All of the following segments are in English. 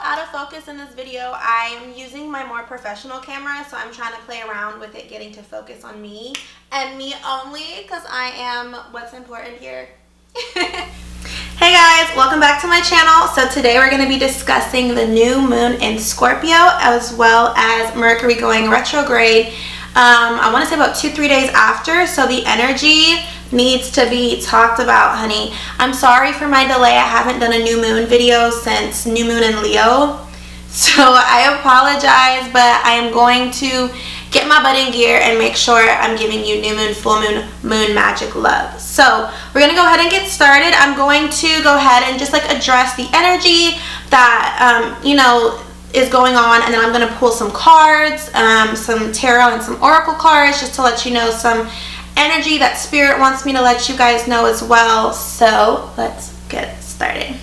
out of focus in this video. I'm using my more professional camera, so I'm trying to play around with it getting to focus on me and me only, because I am what's important here. Hey guys, welcome back to my channel. So today we're going to be discussing the new moon in Scorpio as well as Mercury going retrograde. I want to say about 2-3 days after, so the energy needs to be talked about, honey. I'm sorry for my delay. I haven't done a new moon video since new moon in Leo, so I apologize, but I am going to get my butt in gear and make sure I'm giving you new moon, full moon, moon magic love. So we're gonna go ahead and get started. I'm going to go ahead and just like address the energy that is going on, and then I'm gonna pull some cards, some tarot and some oracle cards, just to let you know some energy that spirit wants me to let you guys know as well. So let's get started.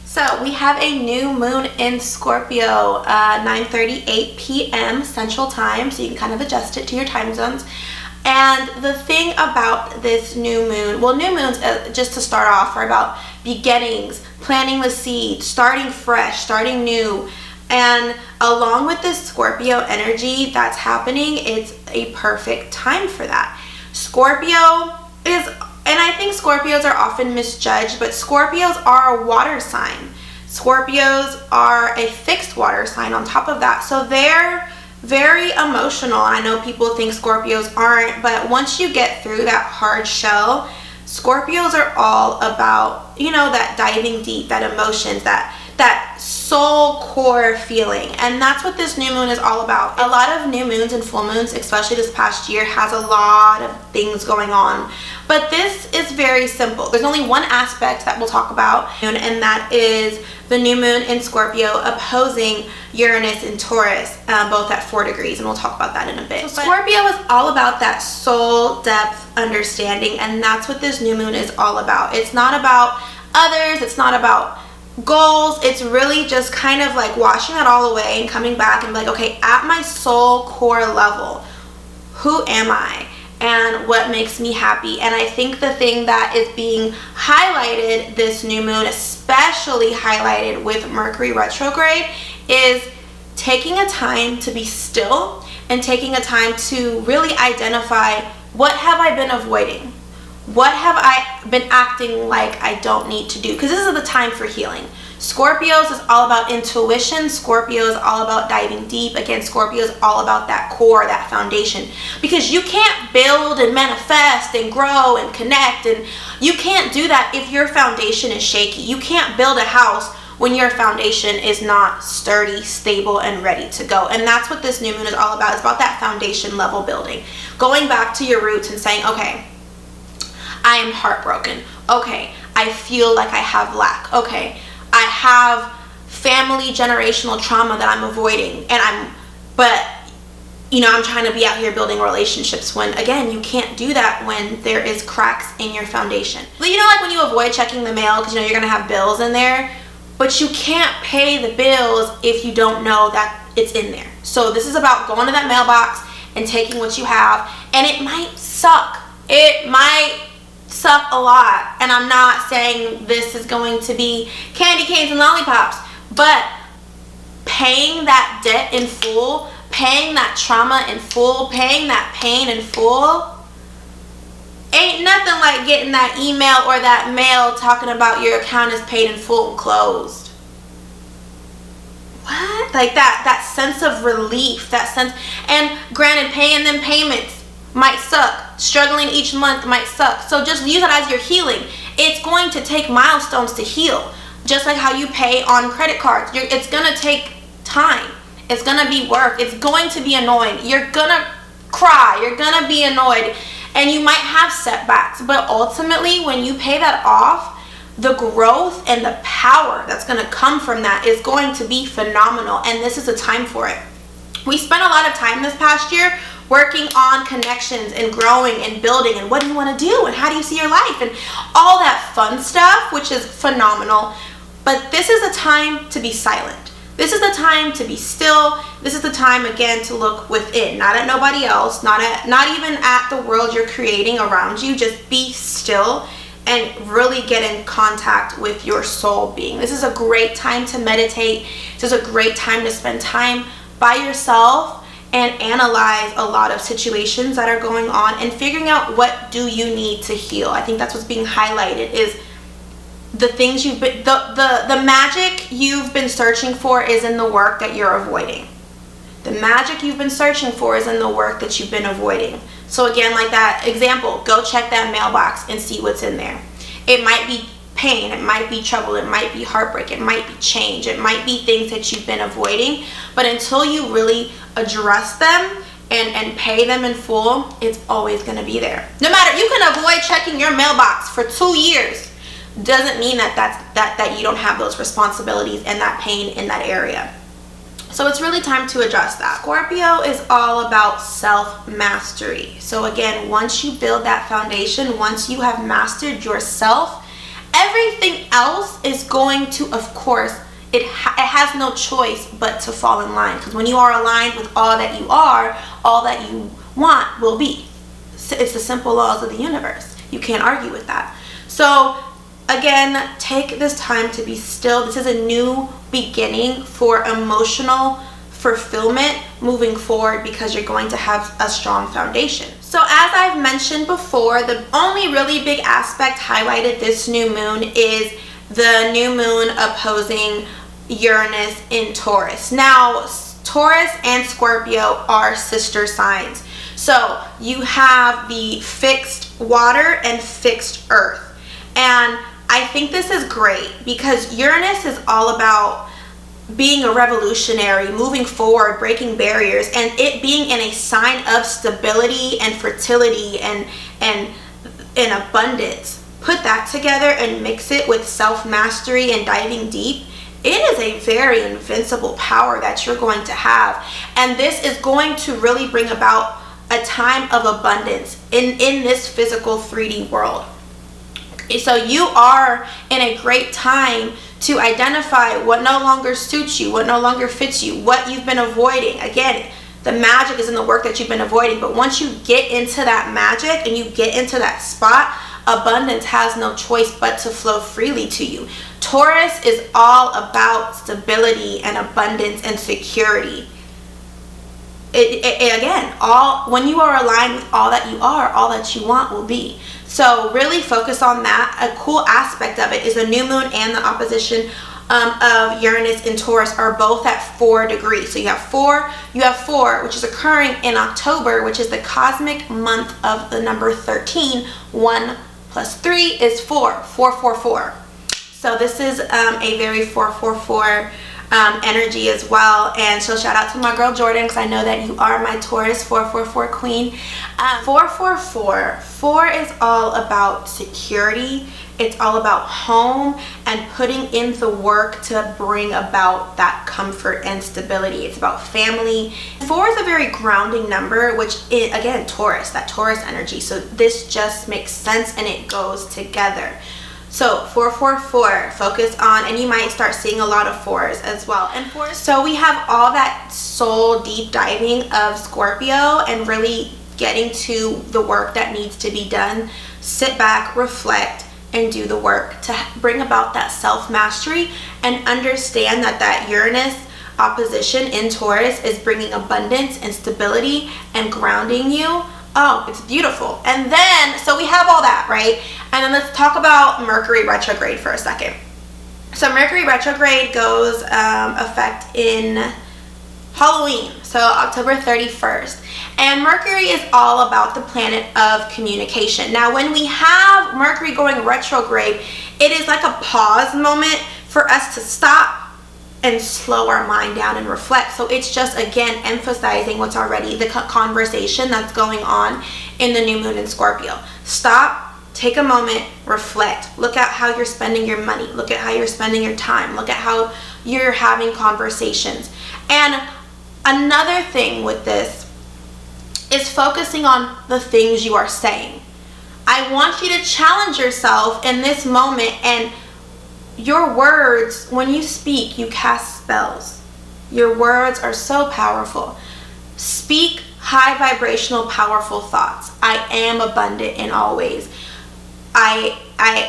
So we have a new moon in Scorpio, 9:38 p.m. Central Time, so you can kind of adjust it to your time zones. And the thing about this new moon, well, new moons, just to start off, are about beginnings, planting the seed, starting fresh, starting new. And along with this Scorpio energy that's happening, it's a perfect time for that. Scorpio is, and I think Scorpios are often misjudged, but Scorpios are a water sign. Scorpios are a fixed water sign on top of that. So they're very emotional. I know people think Scorpios aren't, but once you get through that hard shell, Scorpios are all about, that diving deep, that emotions, that soul core feeling. And that's what this new moon is all about. A lot of new moons and full moons, especially this past year, has a lot of things going on, but this is very simple. There's only one aspect that we'll talk about, and that is the new moon in Scorpio opposing Uranus in Taurus, both at 4 degrees, and we'll talk about that in a bit. So Scorpio is all about that soul depth understanding, and that's what this new moon is all about. It's not about others, it's not about goals. It's really just kind of like washing that all away and coming back and be like, okay, at my soul core level, who am I and what makes me happy? And I think the thing that is being highlighted this new moon, especially highlighted with Mercury retrograde, is taking a time to be still and taking a time to really identify, what have I been avoiding? What have I been acting like I don't need to do? Because this is the time for healing. Scorpios is all about intuition. Scorpio is all about diving deep. Again, Scorpio is all about that core, that foundation. Because you can't build and manifest and grow and connect, and you can't do that if your foundation is shaky. You can't build a house when your foundation is not sturdy, stable, and ready to go. And that's what this new moon is all about. It's about that foundation level building. Going back to your roots and saying, okay, I am heartbroken. Okay, I feel like I have lack. Okay, I have family generational trauma that I'm avoiding, and I'm trying to be out here building relationships, when again, you can't do that when there is cracks in your foundation. Like when you avoid checking the mail because you're gonna have bills in there, but you can't pay the bills if you don't know that it's in there. So this is about going to that mailbox and taking what you have, and it might suck. It might suck a lot, and I'm not saying this is going to be candy canes and lollipops, but paying that debt in full, paying that trauma in full, paying that pain in full, ain't nothing like getting that email or that mail talking about your account is paid in full and closed. What? Like that sense of relief, that sense. And granted, paying them payments might suck. Struggling each month might suck. So just use it as your healing. It's going to take milestones to heal. Just like how you pay on credit cards. It's going to take time. It's going to be work. It's going to be annoying. You're going to cry. You're going to be annoyed. And you might have setbacks. But ultimately, when you pay that off, the growth and the power that's going to come from that is going to be phenomenal. And this is a time for it. We spent a lot of time this past year working on connections and growing and building, and what do you want to do, and how do you see your life, and all that fun stuff, which is phenomenal. But this is a time to be silent. This is the time to be still. This is the time, again, to look within, not at nobody else, not even at the world you're creating around you. Just be still and really get in contact with your soul being. This is a great time to meditate. This is a great time to spend time by yourself and analyze a lot of situations that are going on and figuring out what do you need to heal. I think that's what's being highlighted, is the things you've been, the magic you've been searching for is in the work that you're avoiding. The magic you've been searching for is in the work that you've been avoiding. So again, like that example, go check that mailbox and see what's in there. It might be pain, it might be trouble, it might be heartbreak, it might be change, it might be things that you've been avoiding. But until you really address them and pay them in full, it's always going to be there. No matter, you can avoid checking your mailbox for 2 years. Doesn't mean that you don't have those responsibilities and that pain in that area. So it's really time to address that. Scorpio is all about self-mastery. So again, once you build that foundation, once you have mastered yourself, everything else is going to, of course, it has no choice but to fall in line. Because when you are aligned with all that you are, all that you want will be. It's the simple laws of the universe. You can't argue with that. So again, take this time to be still. This is a new beginning for emotional fulfillment moving forward, because you're going to have a strong foundation. So as I've mentioned before, the only really big aspect highlighted this new moon is the new moon opposing Uranus in Taurus. Now, Taurus and Scorpio are sister signs. So you have the fixed water and fixed earth. And I think this is great because Uranus is all about being a revolutionary, moving forward, breaking barriers, and it being in a sign of stability and fertility and abundance. Put that together and mix it with self-mastery and diving deep. It is a very invincible power that you're going to have. And this is going to really bring about a time of abundance in this physical 3D world. So you are in a great time to identify what no longer suits you, what no longer fits you, what you've been avoiding. Again, the magic is in the work that you've been avoiding. But once you get into that magic and you get into that spot, abundance has no choice but to flow freely to you. Taurus is all about stability and abundance and security. Again, when you are aligned with all that you are, all that you want will be. So really focus on that. A cool aspect of it is the new moon and the opposition of Uranus and Taurus are both at 4 degrees. So you have four, which is occurring in October, which is the cosmic month of the number 13. 1 plus 3 is 4. 444. So this is a very 444 energy as well. And so shout out to my girl Jordan, because I know that you are my Taurus 444 queen. 444, 4 is all about security. It's all about home and putting in the work to bring about that comfort and stability. It's about family. 4 is a very grounding number, which is, again, Taurus, that Taurus energy. So this just makes sense and it goes together. So 444, focus on, and you might start seeing a lot of 4s as well. And 4s, so we have all that soul deep diving of Scorpio and really getting to the work that needs to be done. Sit back, reflect, and do the work to bring about that self-mastery and understand that Uranus opposition in Taurus is bringing abundance and stability and grounding you. Oh, it's beautiful. And then, so we have all that, right? And then let's talk about Mercury retrograde for a second. So Mercury retrograde goes effect in Halloween, so October 31st. And Mercury is all about the planet of communication. Now, when we have Mercury going retrograde, it is like a pause moment for us to stop and slow our mind down and reflect. So it's just, again, emphasizing what's already the conversation that's going on in the new moon in Scorpio. Stop, take a moment, reflect. Look at how you're spending your money. Look at how you're spending your time. Look at how you're having conversations. And another thing with this is focusing on the things you are saying. I want you to challenge yourself in this moment, and your words, when you speak, you cast spells. Your words are so powerful. Speak high vibrational, powerful thoughts. I am abundant in all ways. I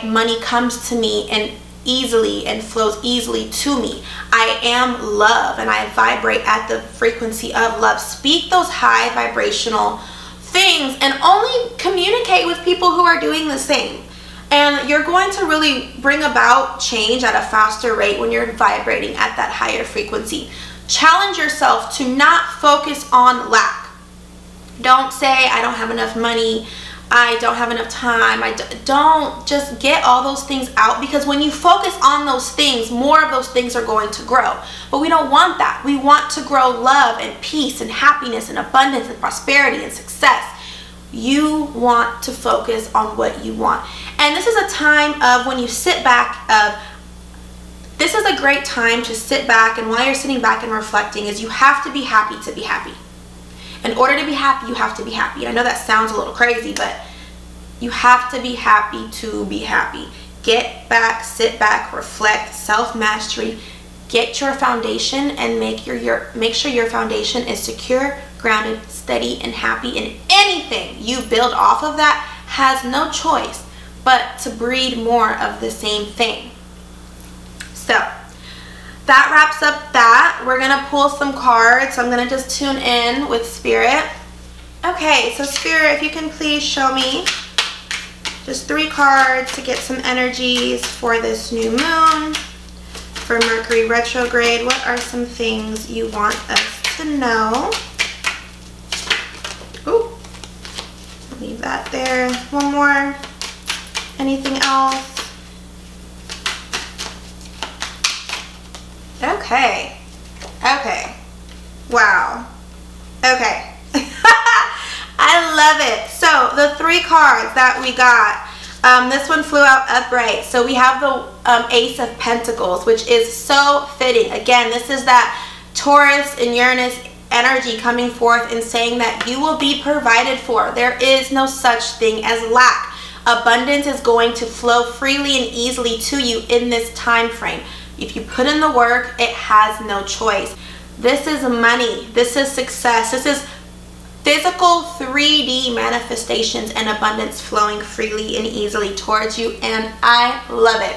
money comes to me and easily and flows easily to me. I am love and I vibrate at the frequency of love. Speak those high vibrational things and only communicate with people who are doing the same. And you're going to really bring about change at a faster rate when you're vibrating at that higher frequency. Challenge yourself to not focus on lack. Don't say, I don't have enough money, I don't have enough time. Don't just get all those things out, because when you focus on those things, more of those things are going to grow. But we don't want that. We want to grow love and peace and happiness and abundance and prosperity and success. You want to focus on what you want. And this is a time of when you sit back this is a great time to sit back, and while you're sitting back and reflecting is you have to be happy to be happy. In order to be happy, you have to be happy. And I know that sounds a little crazy, but you have to be happy to be happy. Get back, sit back, reflect, self-mastery. Get your foundation and make sure your foundation is secure, grounded, steady, and happy. And anything you build off of that has no choice but to breed more of the same thing. So that wraps up that. We're going to pull some cards. So I'm going to just tune in with Spirit. Okay, so Spirit, if you can please show me just 3 cards to get some energies for this new moon, for Mercury retrograde. What are some things you want us to know? Ooh, leave that there. One more. Anything else? Okay. Wow. Okay. I love it. So the 3 cards that we got, this one flew out upright. So we have the Ace of Pentacles, which is so fitting. Again, this is that Taurus and Uranus energy coming forth and saying that you will be provided for. There is no such thing as lack. Abundance is going to flow freely and easily to you in this time frame. If you put in the work, it has no choice. This is money. This is success. This is physical 3D manifestations and abundance flowing freely and easily towards you. And I love it.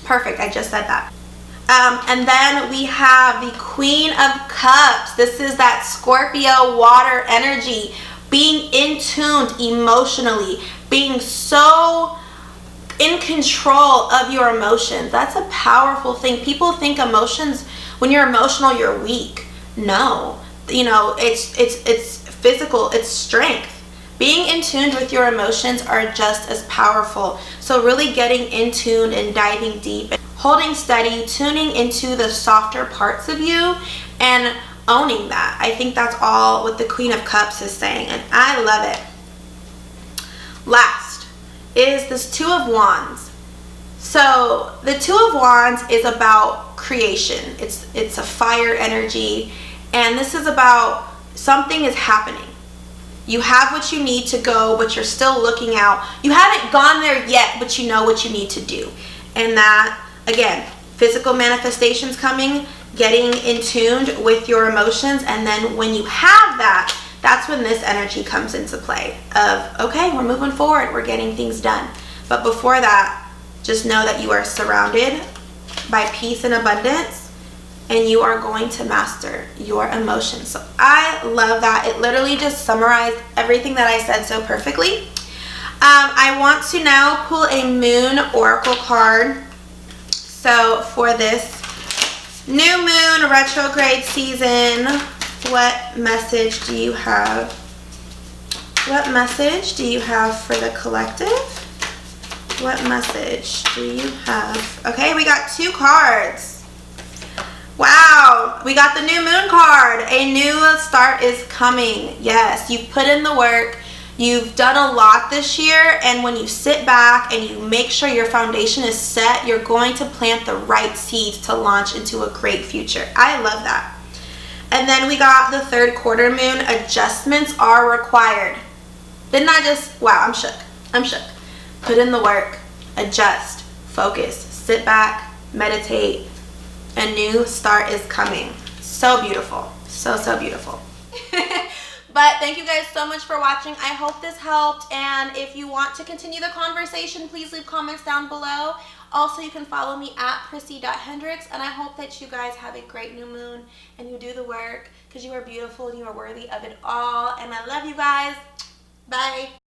Perfect. I just said that. And then we have the Queen of Cups. This is that Scorpio water energy. Being in tune emotionally. Being so in control of your emotions. That's a powerful thing. People think emotions, when you're emotional, you're weak. No, you know, it's physical, it's strength. Being in tune with your emotions are just as powerful. So really getting in tune and diving deep, holding steady, tuning into the softer parts of you and owning that. I think that's all what the Queen of Cups is saying, and I love it. Last is this Two of Wands. So the Two of Wands is about creation. It's a fire energy, and this is about something is happening. You have what you need to go, but you're still looking out. You haven't gone there yet, but you know what you need to do. And that, again, physical manifestations coming, getting in tune with your emotions, and then when you have that, that's when this energy comes into play of, okay, we're moving forward, we're getting things done. But before that, just know that you are surrounded by peace and abundance, and you are going to master your emotions. So I love that. It literally just summarized everything that I said so perfectly. I want to now pull a moon oracle card. So for this new moon retrograde season, what message do you have? What message do you have for the collective? What message do you have? Okay, we got 2 cards. Wow, we got the new moon card. A new start is coming. Yes, you've put in the work. You've done a lot this year, and when you sit back and you make sure your foundation is set, you're going to plant the right seeds to launch into a great future. I love that. And then we got the 3rd quarter moon. Adjustments are required. Didn't I just, wow, I'm shook. I'm shook. Put in the work, adjust, focus, sit back, meditate. A new start is coming. So beautiful. So beautiful. But thank you guys so much for watching. I hope this helped. And if you want to continue the conversation, please leave comments down below. Also, you can follow me at Prissy.Hendricks. And I hope that you guys have a great new moon and you do the work because you are beautiful and you are worthy of it all. And I love you guys. Bye.